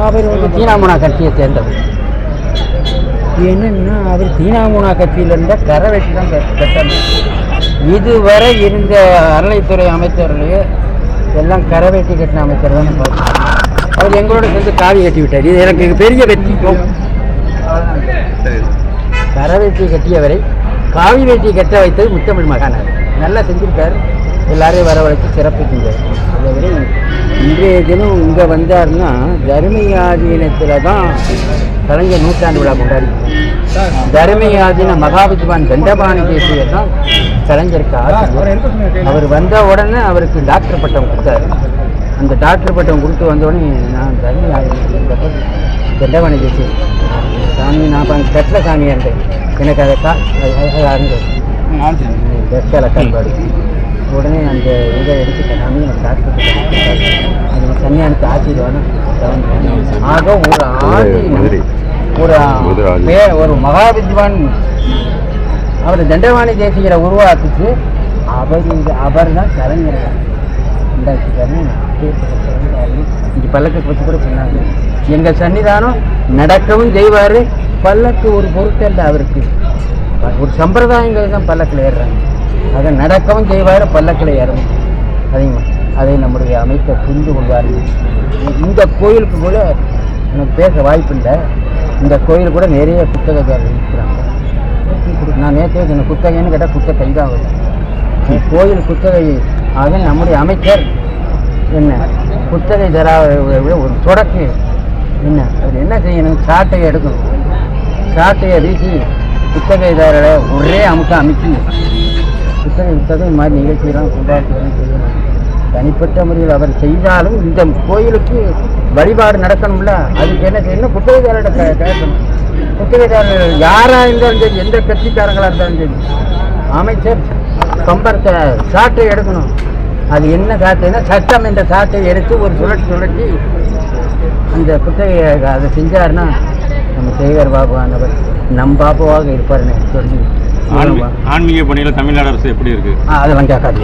அவர் வந்து தீனாமுனா கட்சியை சேர்ந்தவர். என்னன்னா அவர் தீனாமுனா கட்சியில் இருந்த கரை வெட்டி தான் கட்டணும். இதுவரை இருந்த அறநிலைத்துறை அமைச்சர்களையே எல்லாம் கரை வெட்டி கட்டின அமைச்சர் தான் பார்த்தோம். அவர் எங்களோட சேர்ந்து காவி கட்டி விட்டார். இது எனக்கு பெரிய வெற்றி. கரை வெட்டி கட்டியவரை காவி வெட்டி கட்ட வைத்தது முத்தமிழ் மகானார். நல்லா செஞ்சிருக்காரு. எல்லாரையும் வரவழைத்து சிறப்பு செஞ்சார். அதை விட இன்றைய தினம் இங்கே வந்தார்னா தருமை ஆதீனத்தில் தான் கலைஞர் நூற்றாண்டு விழா கொண்டாடி. தருமை ஆதீன மகாவித்வான் தண்டபாணி தேசியர் தான் கலைஞருக்கு ஆசிரியர். அவர் வந்த உடனே அவருக்கு டாக்டர் பட்டம் கொடுத்தாரு. அந்த டாக்டர் பட்டம் கொடுத்து வந்த உடனே நான் தருமை ஆதீனத்தில் தண்டபாணி தேசியர் சாமி நான் கட்டில சாமியாக இருந்தேன். எனக்கு அதை கண்பாடு உடனே அந்த இதை எடுத்துட்டேன். சாமி எனக்கு டாக்டர் அது சன்னியானுக்கு ஆசீர்வாதம். ஆக ஒரு ஆதீனம் ஒரு மகாவித்வான் அவர் தண்டபாணி தேசிகரை உருவாக்கிச்சு. அவர் தான் கலைஞர் உண்டாக்கிட்டாருன்னு இங்கே பல்லக்கு பற்றி கூட சொன்னாங்க. எங்கள் சன்னிதானம் நடக்கவும் செய்வார். பல்லக்கு ஒரு பொருட்டல்ல, அவருக்கு ஒரு சம்பிரதாயங்கள் தான் பல்லக்கில் ஏறுறாங்க. அதை நடக்கவும் செய்வார், பல்லக்கில் ஏறணும். அதை நம்முடைய அமைச்சர் புரிந்து கொள்வார்கள். இந்த கோயிலுக்கு கூட எனக்கு பேச வாய்ப்பு இல்லை. இந்த கோயில் கூட நிறைய புத்தகக்காரர்கள் இருக்கிறாங்க. நான் நேற்றே என்ன குத்தகைன்னு கேட்டால் குத்தகை தான் வரும். கோயில் குத்தகை ஆக நம்முடைய அமைச்சர் என்ன குத்தகை தராத விட ஒரு தொடக்கு என்ன அவர் என்ன செய்யணும், சாட்டையை எடுக்கணும். சாட்டையை வீசி குத்தகைதாரரை ஒரே அமைச்சு குத்தகை மாதிரி நிகழ்ச்சியெல்லாம் கொண்டாடுறதுன்னு செய்யணும். தனிப்பட்ட முறையில் அவர் செய்தாலும் இந்த கோயிலுக்கு வழிபாடு நடக்கணும்ல, அதுக்கு என்ன செய்யணும், குத்தகைதாரர்கிட்ட கேட்கணும். குத்தகைதாரர்கள் யாராக இருந்தாலும் சரி, எந்த கட்சிக்காரங்களாக இருந்தாலும் சரி, அமைச்சர் கம்பரத்தை சாட்டை எடுக்கணும். அது என்ன சாட்டைன்னா சட்டம் என்ற சாட்டை எடுத்து ஒரு சுழற்சி அந்த குத்தகையை அதை செஞ்சாருன்னா நம்ம சேகர் பாபுவானவர் நம் பாபுவாக இருப்பாருன்னு சொல்லி. ஆன்மீக பணியில் தமிழ்நாடு அரசு எப்படி இருக்கு அதெல்லாம் கேட்காது.